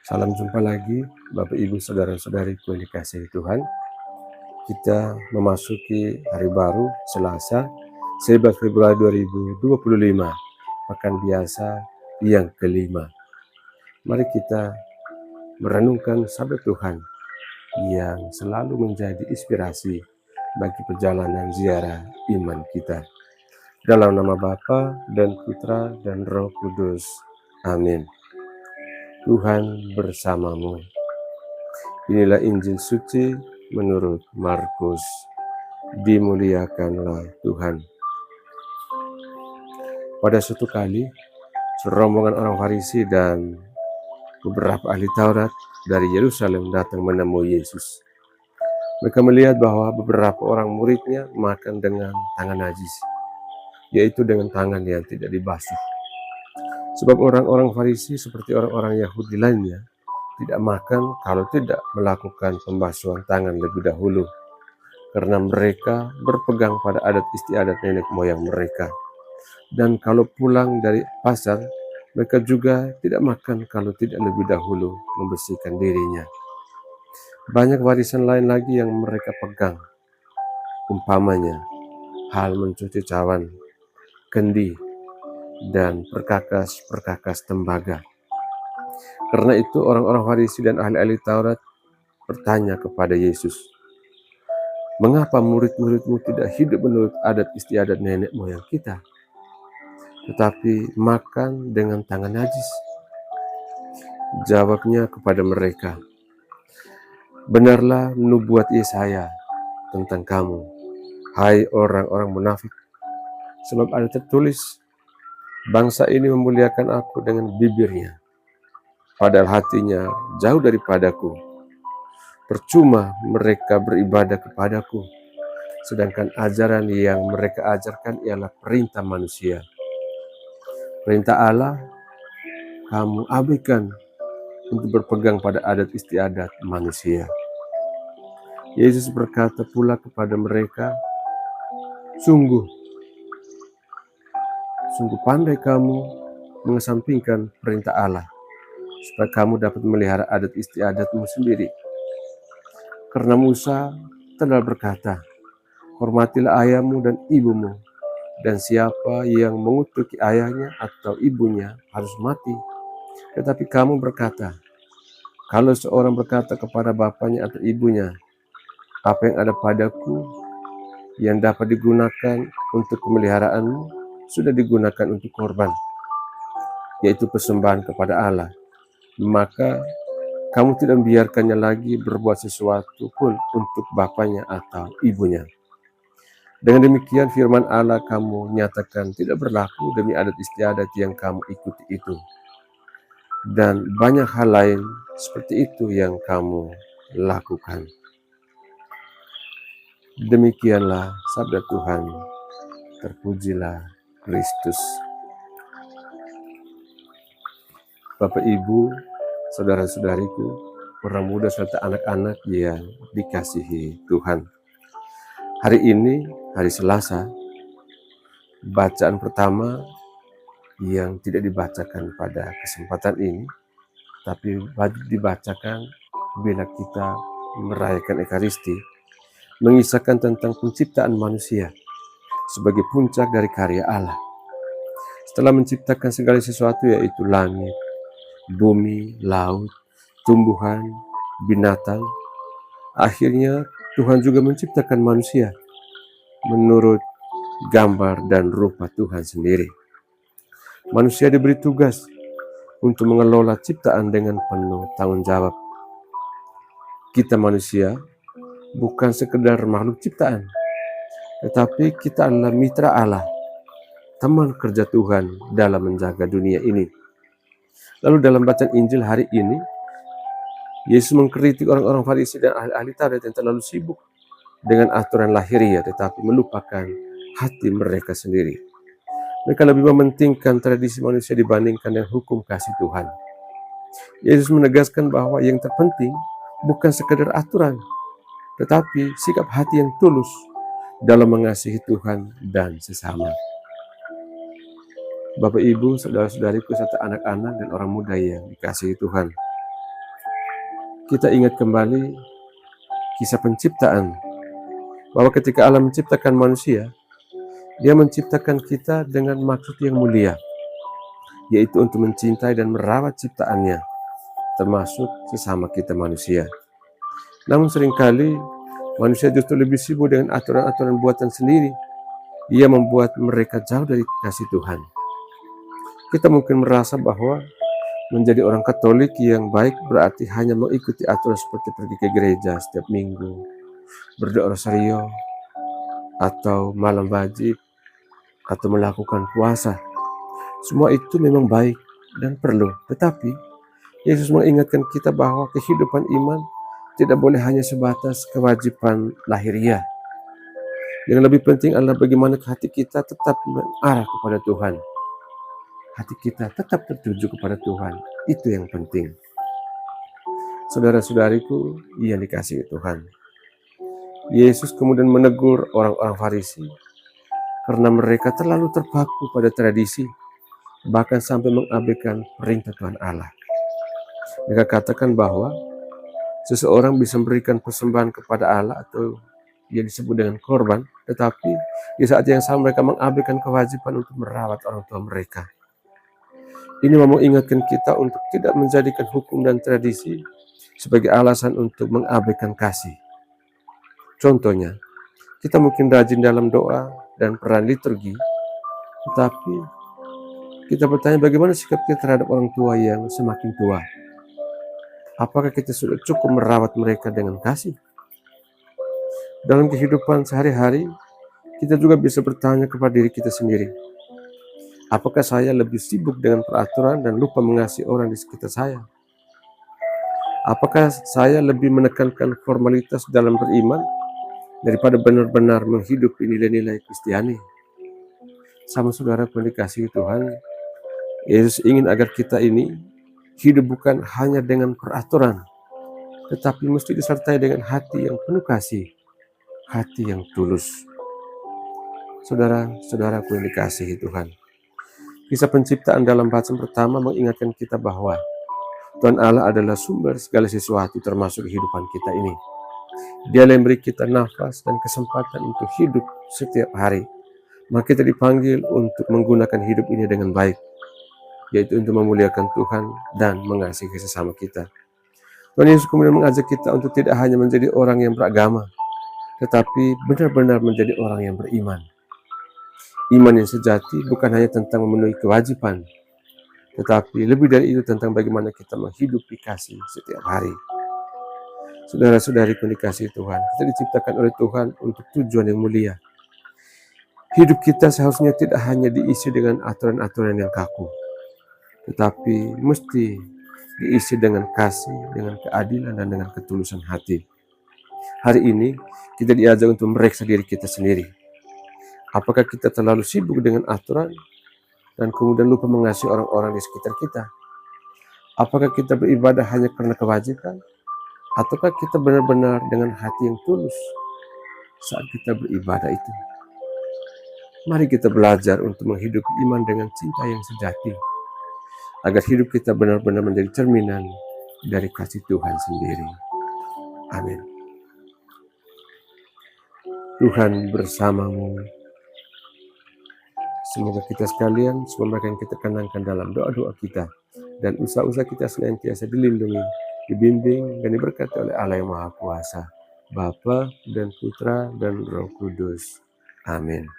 Salam jumpa lagi Bapak Ibu Saudara-saudariku yang dikasihi Tuhan. Kita memasuki hari baru Selasa 11 Februari 2025, pekan biasa yang kelima. Mari kita merenungkan sabda Tuhan yang selalu menjadi inspirasi bagi perjalanan ziarah iman kita. Dalam nama Bapa dan Putra dan Roh Kudus. Amin. Tuhan bersamamu. Inilah Injil suci menurut Markus. Dimuliakanlah Tuhan. Pada suatu kali, serombongan orang Farisi dan beberapa ahli Taurat dari Yerusalem datang menemui Yesus. Mereka melihat bahwa beberapa orang muridnya makan dengan tangan najis, yaitu dengan tangan yang tidak dibasuh. Sebab orang-orang Farisi seperti orang-orang Yahudi lainnya tidak makan kalau tidak melakukan pembasuhan tangan lebih dahulu, karena mereka berpegang pada adat istiadat nenek moyang mereka. Dan kalau pulang dari pasar, mereka juga tidak makan kalau tidak lebih dahulu membersihkan dirinya. Banyak warisan lain lagi yang mereka pegang, umpamanya hal mencuci cawan, kendi, dan perkakas tembaga. Karena itu orang-orang Farisi dan ahli-ahli Taurat bertanya kepada Yesus, "Mengapa murid-muridmu tidak hidup menurut adat istiadat nenek moyang kita, tetapi makan dengan tangan najis?" Jawabnya kepada mereka, "Benarlah nubuat Yesaya tentang kamu, hai orang-orang munafik. Sebab ada tertulis, bangsa ini memuliakan aku dengan bibirnya, padahal hatinya jauh daripadaku. Percuma mereka beribadah kepadaku, sedangkan ajaran yang mereka ajarkan ialah perintah manusia. Perintah Allah kamu abaikan untuk berpegang pada adat istiadat manusia." Yesus berkata pula kepada mereka, Sungguh pandai kamu mengesampingkan perintah Allah, supaya kamu dapat memelihara adat istiadatmu sendiri. Karena Musa telah berkata, hormatilah ayahmu dan ibumu, dan siapa yang mengutuki ayahnya atau ibunya harus mati. Tetapi kamu berkata, kalau seorang berkata kepada bapaknya atau ibunya, apa yang ada padaku yang dapat digunakan untuk pemeliharaanmu sudah digunakan untuk korban, yaitu persembahan kepada Allah, maka kamu tidak membiarkannya lagi berbuat sesuatu pun untuk bapaknya atau ibunya. Dengan demikian firman Allah kamu nyatakan tidak berlaku demi adat istiadat yang kamu ikuti itu. Dan banyak hal lain seperti itu yang kamu lakukan. Demikianlah sabda Tuhan. Terpujilah Kristus. Bapak Ibu, saudara-saudariku, orang muda serta anak-anak yang dikasihi Tuhan. Hari ini, hari Selasa, bacaan pertama yang tidak dibacakan pada kesempatan ini, tapi wajib dibacakan bila kita merayakan Ekaristi, mengisahkan tentang penciptaan manusia sebagai puncak dari karya Allah. Setelah menciptakan segala sesuatu, yaitu langit, bumi, laut, tumbuhan, binatang, akhirnya Tuhan juga menciptakan manusia menurut gambar dan rupa Tuhan sendiri. Manusia diberi tugas untuk mengelola ciptaan dengan penuh tanggung jawab. Kita manusia bukan sekedar makhluk ciptaan, tetapi kita adalah mitra Allah, teman kerja Tuhan dalam menjaga dunia ini. Lalu dalam bacaan Injil hari ini, Yesus mengkritik orang-orang Farisi dan ahli-ahli Taurat yang terlalu sibuk dengan aturan lahiriah, tetapi melupakan hati mereka sendiri. Mereka lebih mementingkan tradisi manusia dibandingkan dengan hukum kasih Tuhan. Yesus menegaskan bahwa yang terpenting bukan sekadar aturan, tetapi sikap hati yang tulus dalam mengasihi Tuhan dan sesama. Bapak Ibu, saudara-saudariku serta anak-anak dan orang muda yang dikasihi Tuhan. kita ingat kembali kisah penciptaan, bahwa ketika Allah menciptakan manusia, Dia menciptakan kita dengan maksud yang mulia, yaitu untuk mencintai dan merawat ciptaannya, termasuk sesama kita manusia. Namun seringkali manusia justru lebih sibuk dengan aturan-aturan buatan sendiri. Ia membuat mereka jauh dari kasih Tuhan. Kita mungkin merasa bahwa menjadi orang Katolik yang baik berarti hanya mengikuti aturan seperti pergi ke gereja setiap minggu, berdoa rosario, atau malam wajib, atau melakukan puasa. Semua itu memang baik dan perlu, tetapi Yesus mengingatkan kita bahwa kehidupan iman tidak boleh hanya sebatas kewajiban lahiriah. Yang lebih penting adalah bagaimana hati kita tetap mengarah kepada Tuhan. Hati kita tetap tertuju kepada Tuhan, itu yang penting. Saudara-saudariku yang dikasihi Tuhan, Yesus kemudian menegur orang-orang Farisi karena mereka terlalu terpaku pada tradisi, bahkan sampai mengabaikan perintah Tuhan Allah. Mereka katakan bahwa seseorang bisa memberikan persembahan kepada Allah atau yang disebut dengan korban, tetapi di saat yang sama mereka mengabaikan kewajiban untuk merawat orang tua mereka. Ini mau mengingatkan kita untuk tidak menjadikan hukum dan tradisi sebagai alasan untuk mengabaikan kasih. Contohnya, kita mungkin rajin dalam doa dan peran liturgi, tetapi kita bertanya bagaimana sikap kita terhadap orang tua yang semakin tua. Apakah kita sudah cukup merawat mereka dengan kasih? Dalam kehidupan sehari-hari, kita juga bisa bertanya kepada diri kita sendiri. Apakah saya lebih sibuk dengan peraturan dan lupa mengasihi orang di sekitar saya? Apakah saya lebih menekankan formalitas dalam beriman daripada benar-benar menghidupi nilai-nilai Kristiani? Sama saudara yang dikasihi Tuhan, Yesus ingin agar kita ini hidup bukan hanya dengan peraturan, tetapi mesti disertai dengan hati yang penuh kasih, hati yang tulus. Saudara-saudaraku yang dikasihi Tuhan, kisah penciptaan dalam bacaan pertama mengingatkan kita bahwa Tuhan Allah adalah sumber segala sesuatu termasuk kehidupan kita ini. Dia yang memberi kita nafas dan kesempatan untuk hidup setiap hari. Maka kita dipanggil untuk menggunakan hidup ini dengan baik, yaitu untuk memuliakan Tuhan dan mengasihi sesama kita. Tuhan Yesus kemudian mengajak kita untuk tidak hanya menjadi orang yang beragama, tetapi benar-benar menjadi orang yang beriman. Iman yang sejati bukan hanya tentang memenuhi kewajiban, tetapi lebih dari itu tentang bagaimana kita menghidupi kasih setiap hari. Saudara-saudari yang dikasihi Tuhan, kita diciptakan oleh Tuhan untuk tujuan yang mulia. Hidup kita seharusnya tidak hanya diisi dengan aturan-aturan yang kaku, tetapi mesti diisi dengan kasih, dengan keadilan, dan dengan ketulusan hati. Hari ini kita diajak untuk mereksa diri kita sendiri. Apakah kita terlalu sibuk dengan aturan dan kemudian lupa mengasihi orang-orang di sekitar kita? Apakah kita beribadah hanya karena kewajiban? Ataukah kita benar-benar dengan hati yang tulus saat kita beribadah itu? Mari kita belajar untuk menghidupi iman dengan cinta yang sejati, agar hidup kita benar-benar menjadi cerminan dari kasih Tuhan sendiri. Amin. Tuhan bersamamu. Semoga kita sekalian, semua mereka yang kita kenangkan dalam doa-doa kita, dan usaha-usaha kita senantiasa dilindungi, dibimbing, dan diberkati oleh Allah yang Maha Kuasa, Bapa dan Putra dan Roh Kudus. Amin.